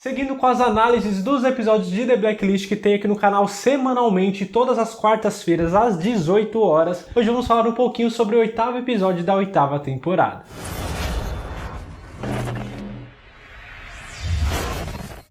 Seguindo com as análises dos episódios de The Blacklist que tem aqui no canal semanalmente, todas as quartas-feiras às 18 horas, hoje vamos falar um pouquinho sobre o 8º episódio da 8ª temporada.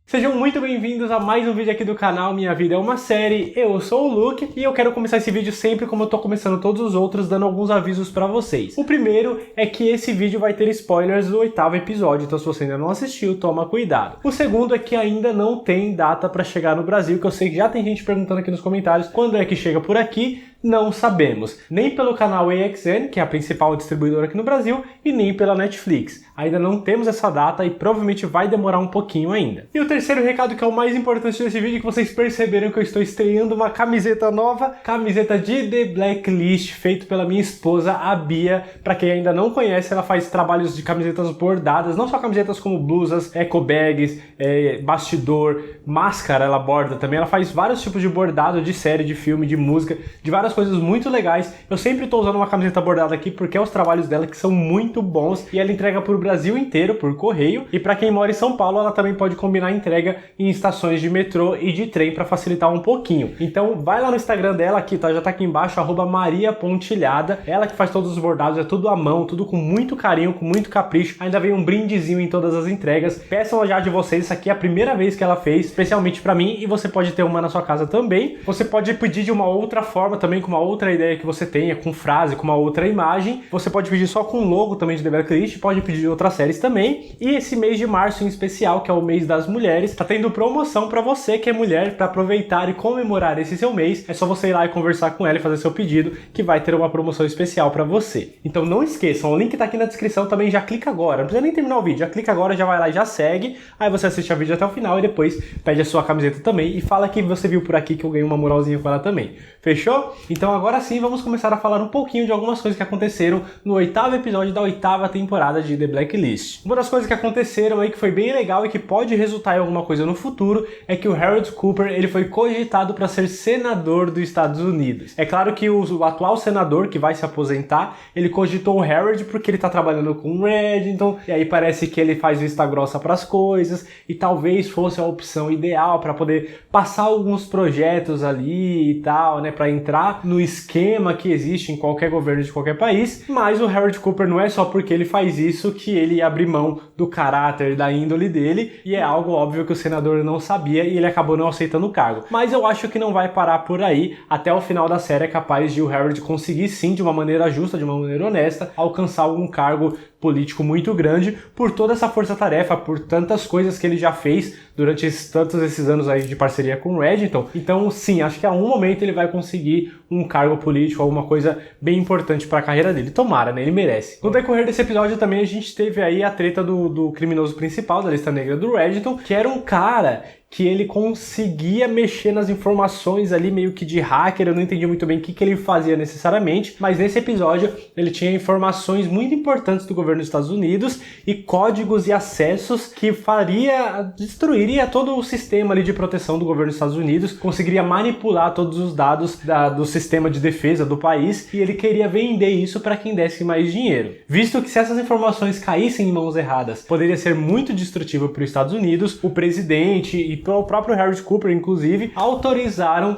Sejam muito bem-vindos a mais um vídeo aqui do canal Minha Vida é uma Série. Eu sou o Luke e eu quero começar esse vídeo sempre como eu tô começando todos os outros, dando alguns avisos pra vocês. O primeiro é que esse vídeo vai ter spoilers do 8º episódio, então se você ainda não assistiu, toma cuidado. O segundo é que ainda não tem data pra chegar no Brasil, que eu sei que já tem gente perguntando aqui nos comentários quando é que chega por aqui. Não sabemos, nem pelo canal AXN, que é a principal distribuidora aqui no Brasil, e nem pela Netflix. Ainda não temos essa data e provavelmente vai demorar um pouquinho ainda. E o terceiro recado, que é o mais importante desse vídeo, que vocês perceberam que eu estou estreando uma camiseta nova, camiseta de The Blacklist, feito pela minha esposa, a Bia. Pra quem ainda não conhece, ela faz trabalhos de camisetas bordadas, não só camisetas como blusas, eco bags, bastidor, máscara ela borda também. Ela faz vários tipos de bordado de série, de filme, de música, de várias coisas muito legais. Eu sempre tô usando uma camiseta bordada aqui porque é os trabalhos dela que são muito bons e ela entrega pro Brasil inteiro por correio, e para quem mora em São Paulo ela também pode combinar a entrega em estações de metrô e de trem para facilitar um pouquinho. Então vai lá no Instagram dela aqui, tá? Já tá aqui embaixo, @mariapontilhada. Ela que faz todos os bordados, é tudo à mão, tudo com muito carinho, com muito capricho. Ainda vem um brindezinho em todas as entregas. Peçam já de vocês, isso aqui é a primeira vez que ela fez, especialmente para mim, e você pode ter uma na sua casa também. Você pode pedir de uma outra forma também, com uma outra ideia que você tenha, com frase, com uma outra imagem. Você pode pedir só com logo também de The Blacklist, pode pedir de outras séries também. E esse mês de março em especial, que é o mês das mulheres, tá tendo promoção para você que é mulher, para aproveitar e comemorar esse seu mês. É só você ir lá e conversar com ela e fazer seu pedido, que vai ter uma promoção especial para você. Então não esqueçam, o link tá aqui na descrição também, já clica agora, não precisa nem terminar o vídeo, já clica agora, já vai lá e já segue. Aí você assiste o vídeo até o final e depois pede a sua camiseta também e fala que você viu por aqui que eu ganhei uma moralzinha com ela também. Fechou? Então agora sim vamos começar a falar um pouquinho de algumas coisas que aconteceram no 8º episódio da 8ª temporada de The Blacklist. Uma das coisas que aconteceram aí que foi bem legal e que pode resultar em alguma coisa no futuro é que o Harold Cooper ele foi cogitado para ser senador dos Estados Unidos. É claro que o atual senador que vai se aposentar, ele cogitou o Harold porque ele tá trabalhando com o Reddington, e aí parece que ele faz vista grossa para as coisas e talvez fosse a opção ideal para poder passar alguns projetos ali e tal, né, para entrar no esquema que existe em qualquer governo de qualquer país. Mas o Harold Cooper não é só porque ele faz isso que ele ia abrir mão do caráter, da índole dele, e é algo óbvio que o senador não sabia e ele acabou não aceitando o cargo. Mas eu acho que não vai parar por aí. Até o final da série é capaz de o Harold conseguir sim, de uma maneira justa, de uma maneira honesta, alcançar algum cargo político muito grande por toda essa força-tarefa, por tantas coisas que ele já fez durante todos esses anos aí de parceria com o Reddington. Então sim, acho que a um momento ele vai conseguir um cargo político, alguma coisa bem importante para a carreira dele. Tomara, né? Ele merece. No decorrer desse episódio também a gente teve aí a treta do criminoso principal da lista negra do Reddington, que era um cara que ele conseguia mexer nas informações ali meio que de hacker. Eu não entendi muito bem o que ele fazia necessariamente, mas nesse episódio ele tinha informações muito importantes do governo dos Estados Unidos e códigos e acessos que destruiria todo o sistema ali de proteção do governo dos Estados Unidos, conseguiria manipular todos os dados do sistema de defesa do país, e ele queria vender isso para quem desse mais dinheiro. Visto que se essas informações caíssem em mãos erradas, poderia ser muito destrutivo para os Estados Unidos, o presidente e o próprio Harold Cooper, inclusive, autorizaram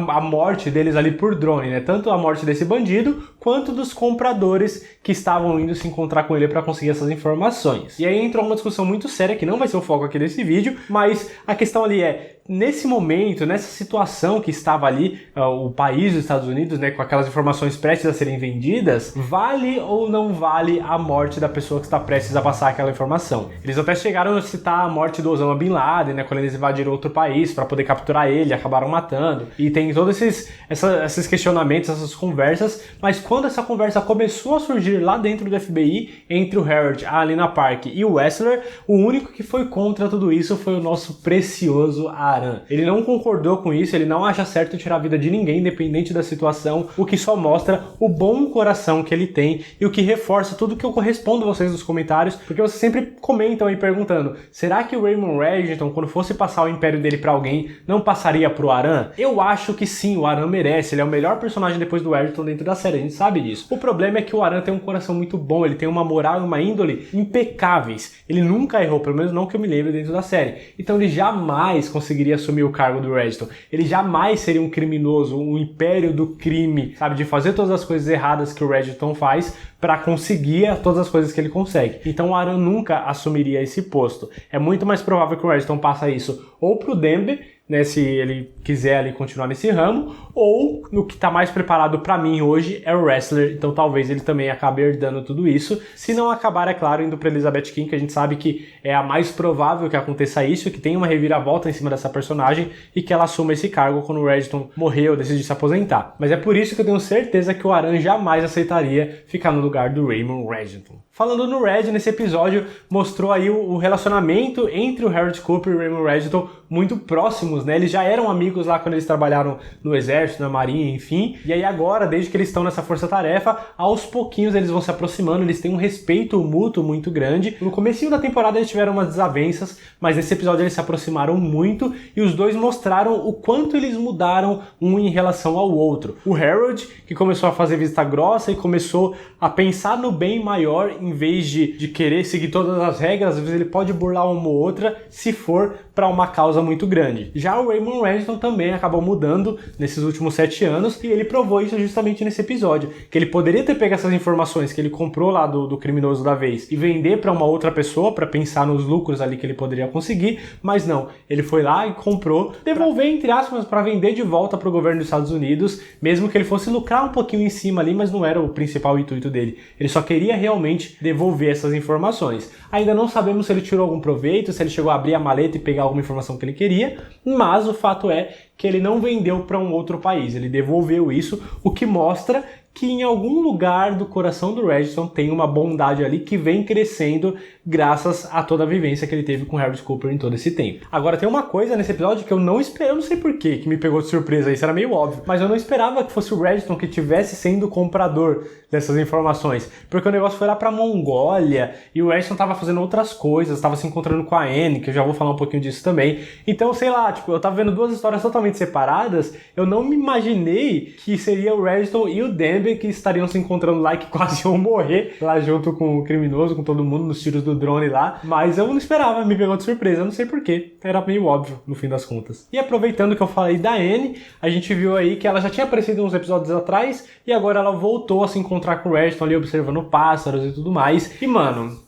a morte deles ali por drone, né? Tanto a morte desse bandido, quanto dos compradores que estavam indo se encontrar com ele para conseguir essas informações. E aí entrou uma discussão muito séria, que não vai ser o foco aqui desse vídeo, mas a questão ali é, nesse momento, nessa situação que estava ali, o país dos Estados Unidos, né, com aquelas informações prestes a serem vendidas, vale ou não vale a morte da pessoa que está prestes a passar aquela informação? Eles até chegaram a citar a morte do Osama Bin Laden, né, quando eles invadiram outro país para poder capturar ele, acabaram matando. E tem todos esses questionamentos, essas conversas, mas quando essa conversa começou a surgir lá dentro do FBI, entre o Harold, a Alina Park e o Wessler, o único que foi contra tudo isso foi o nosso precioso Aranha. Aran. Ele não concordou com isso, ele não acha certo tirar a vida de ninguém, independente da situação, o que só mostra o bom coração que ele tem e o que reforça tudo que eu correspondo a vocês nos comentários, porque vocês sempre comentam aí perguntando, será que o Raymond Reddington, quando fosse passar o império dele pra alguém, não passaria pro Aran? Eu acho que sim, o Aran merece, ele é o melhor personagem depois do Reddington dentro da série, a gente sabe disso. O problema é que o Aran tem um coração muito bom, ele tem uma moral e uma índole impecáveis, ele nunca errou, pelo menos não que eu me lembre dentro da série, então ele jamais conseguiria assumir o cargo do Reddington, ele jamais seria um criminoso, um império do crime, sabe, de fazer todas as coisas erradas que o Reddington faz para conseguir todas as coisas que ele consegue. Então o Aran nunca assumiria esse posto. É muito mais provável que o Reddington passe isso ou pro Dembe, né, se ele quiser ali continuar nesse ramo, ou no que tá mais preparado pra mim hoje é o Wrestler, então talvez ele também acabe herdando tudo isso, se não acabar, é claro, indo pra Elizabeth King, que a gente sabe que é a mais provável que aconteça isso, que tem uma reviravolta em cima dessa personagem e que ela assuma esse cargo quando o Reddington morrer ou decidir se aposentar. Mas é por isso que eu tenho certeza que o Aran jamais aceitaria ficar no lugar do Raymond Reddington. Falando no Red, nesse episódio, mostrou aí o relacionamento entre o Harold Cooper e o Raymond Reddington muito próximos, né? Eles já eram amigos lá quando eles trabalharam no exército, na marinha, enfim. E aí agora, desde que eles estão nessa força-tarefa, aos pouquinhos eles vão se aproximando, eles têm um respeito mútuo muito grande. No comecinho da temporada eles tiveram umas desavenças, mas nesse episódio eles se aproximaram muito e os dois mostraram o quanto eles mudaram um em relação ao outro. O Harold, que começou a fazer vista grossa e começou a pensar no bem maior em vez de querer seguir todas as regras, às vezes ele pode burlar uma ou outra se for para uma causa muito grande. Já o Raymond Reddington também acabou mudando nesses últimos 7 anos e ele provou isso justamente nesse episódio, que ele poderia ter pego essas informações que ele comprou lá do criminoso da vez e vender para uma outra pessoa para pensar nos lucros ali que ele poderia conseguir, mas não, ele foi lá e comprou, devolver entre aspas para vender de volta para o governo dos Estados Unidos, mesmo que ele fosse lucrar um pouquinho em cima ali, mas não era o principal intuito dele. Ele só queria realmente devolver essas informações. Ainda não sabemos se ele tirou algum proveito, se ele chegou a abrir a maleta e pegar alguma informação que ele queria, mas o fato é que ele não vendeu para um outro país, ele devolveu isso, o que mostra que em algum lugar do coração do Reddington tem uma bondade ali que vem crescendo graças a toda a vivência que ele teve com Harold Cooper em todo esse tempo. Agora tem uma coisa nesse episódio que eu não esperava, eu não sei porquê, que me pegou de surpresa, isso era meio óbvio, mas eu não esperava que fosse o Reddington que tivesse sendo o comprador dessas informações, porque o negócio foi lá pra Mongólia e o Reddington tava fazendo outras coisas, tava se encontrando com a Anne, que eu já vou falar um pouquinho disso também. Então, sei lá, tipo, eu tava vendo duas histórias totalmente separadas, eu não me imaginei que seria o Reddington e o Dembe que estariam se encontrando lá e que quase iam morrer lá junto com o criminoso, com todo mundo, nos tiros do drone lá, mas eu não esperava, me pegou de surpresa, eu não sei porquê, era meio óbvio no fim das contas. E aproveitando que eu falei da Anne, a gente viu aí que ela já tinha aparecido uns episódios atrás e agora ela voltou a se encontrar com o Reddington ali observando pássaros e tudo mais, e mano,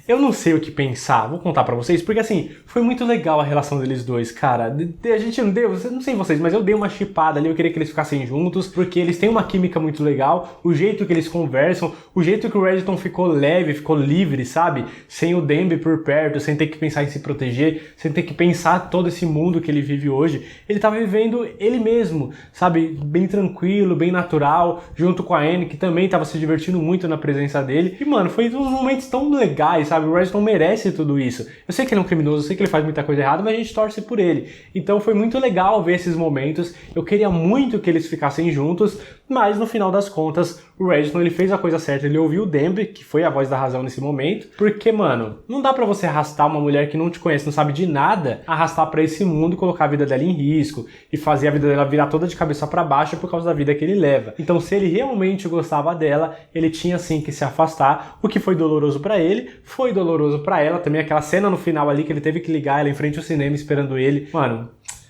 eu não sei o que pensar, vou contar pra vocês, porque assim, foi muito legal a relação deles dois, cara. A gente não deu, não sei vocês, mas eu dei uma chipada ali, eu queria que eles ficassem juntos, porque eles têm uma química muito legal, o jeito que eles conversam, o jeito que o Reddington ficou leve, ficou livre, sabe? Sem o Dembe por perto, sem ter que pensar em se proteger, sem ter que pensar todo esse mundo que ele vive hoje. Ele tava vivendo ele mesmo, sabe? Bem tranquilo, bem natural, junto com a Anne, que também tava se divertindo muito na presença dele. E, mano, foi uns momentos tão legais, sabe? O Reddington merece tudo isso. Eu sei que ele é um criminoso, eu sei que ele faz muita coisa errada, mas a gente torce por ele. Então foi muito legal ver esses momentos. Eu queria muito que eles ficassem juntos, mas no final das contas, o Reddington, ele fez a coisa certa. Ele ouviu o Dembe, que foi a voz da razão nesse momento, porque, mano, não dá pra você arrastar uma mulher que não te conhece, não sabe de nada, arrastar pra esse mundo e colocar a vida dela em risco e fazer a vida dela virar toda de cabeça pra baixo por causa da vida que ele leva. Então, se ele realmente gostava dela, ele tinha sim que se afastar, o que foi doloroso pra ele, foi doloroso pra ela, também aquela cena no final ali que ele teve que ligar ela em frente ao cinema esperando ele. Mano,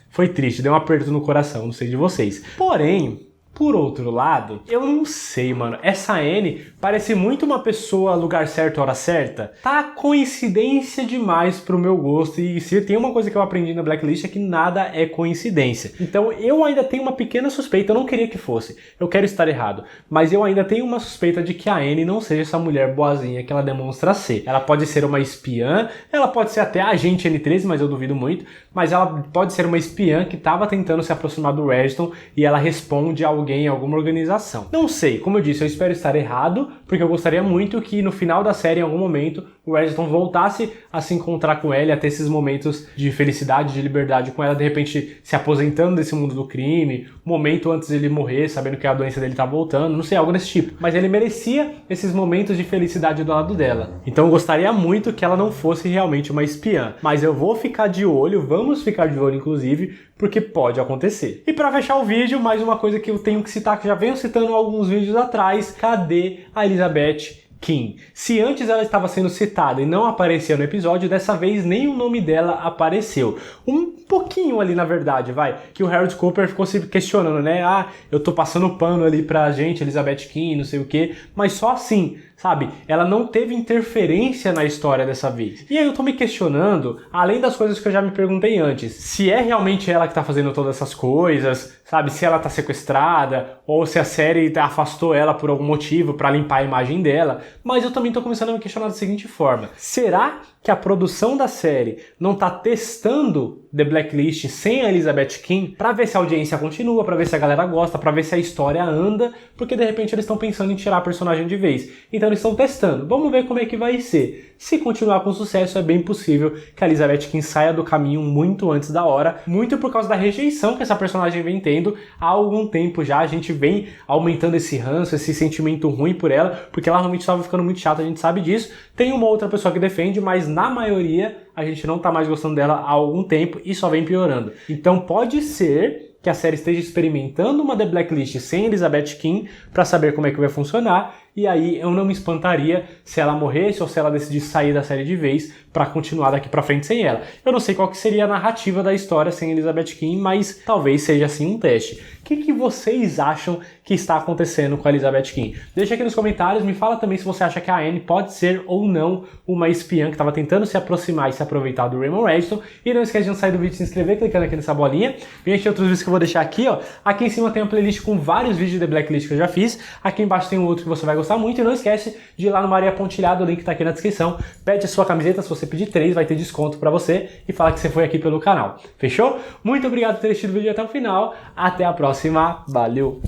foi triste, deu um aperto no coração, não sei de vocês. Porém, por outro lado, eu não sei, mano. Essa Anne parece muito uma pessoa lugar certo, hora certa. Tá coincidência demais pro meu gosto. E se tem uma coisa que eu aprendi na Blacklist é que nada é coincidência. Então eu ainda tenho uma pequena suspeita. Eu não queria que fosse. Eu quero estar errado. Mas eu ainda tenho uma suspeita de que a Anne não seja essa mulher boazinha que ela demonstra ser. Ela pode ser uma espiã. Ela pode ser até a agente N13, mas eu duvido muito. Mas ela pode ser uma espiã que tava tentando se aproximar do Reddington e ela responde a alguém alguém, alguma organização. Não sei, como eu disse, eu espero estar errado, porque eu gostaria muito que no final da série, em algum momento, o Redstorm voltasse a se encontrar com ela, a ter esses momentos de felicidade, de liberdade com ela, de repente se aposentando desse mundo do crime, um momento antes dele morrer, sabendo que a doença dele tá voltando, não sei, algo desse tipo. Mas ele merecia esses momentos de felicidade do lado dela. Então eu gostaria muito que ela não fosse realmente uma espiã. Mas eu vou ficar de olho, vamos ficar de olho inclusive, porque pode acontecer. E para fechar o vídeo, mais uma coisa que eu tenho que citar, que já venho citando alguns vídeos atrás, cadê a Elizabeth King? Se antes ela estava sendo citada e não aparecia no episódio, dessa vez nem o nome dela apareceu. Um pouquinho ali, na verdade, que o Harold Cooper ficou se questionando, né? Ah, eu tô passando pano ali pra gente, Elizabeth King, não sei o quê, mas só assim, sabe? Ela não teve interferência na história dessa vez. E aí eu tô me questionando, além das coisas que eu já me perguntei antes, se é realmente ela que tá fazendo todas essas coisas, sabe? Se ela tá sequestrada, ou se a série afastou ela por algum motivo pra limpar a imagem dela. Mas eu também tô começando a me questionar da seguinte forma: será que a produção da série não tá testando The Blacklist sem a Elizabeth King pra ver se a audiência continua, pra ver se a galera gosta, pra ver se a história anda, porque de repente eles estão pensando em tirar a personagem de vez. Então eles estão testando. Vamos ver como é que vai ser. Se continuar com sucesso, é bem possível que a Elizabeth King saia do caminho muito antes da hora, muito por causa da rejeição que essa personagem vem tendo há algum tempo já. A gente vem aumentando esse ranço, esse sentimento ruim por ela, porque ela realmente estava ficando muito chata, a gente sabe disso. Tem uma outra pessoa que defende, mas na maioria a gente não tá mais gostando dela há algum tempo e só vem piorando. Então pode ser que a série esteja experimentando uma The Blacklist sem Elizabeth King para saber como é que vai funcionar, e aí eu não me espantaria se ela morresse ou se ela decidisse sair da série de vez para continuar daqui para frente sem ela. Eu não sei qual que seria a narrativa da história sem Elizabeth King, mas talvez seja assim um teste. O que vocês acham que está acontecendo com a Elizabeth King? Deixa aqui nos comentários, me fala também se você acha que a Anne pode ser ou não uma espiã que estava tentando se aproximar e se aproveitar do Raymond Redstorm. E não esquece de não sair do vídeo e se inscrever clicando aqui nessa bolinha. Gente, tem outros vídeos que eu vou deixar aqui, ó. Aqui em cima tem uma playlist com vários vídeos de The Blacklist que eu já fiz. Aqui embaixo tem um outro que você vai gostar muito. E não esquece de ir lá no Maria Pontilhada, o link tá aqui na descrição. Pede a sua camiseta, se você pedir 3 vai ter desconto pra você. E fala que você foi aqui pelo canal. Fechou? Muito obrigado por ter assistido o vídeo até o final. Até a próxima. Valeu!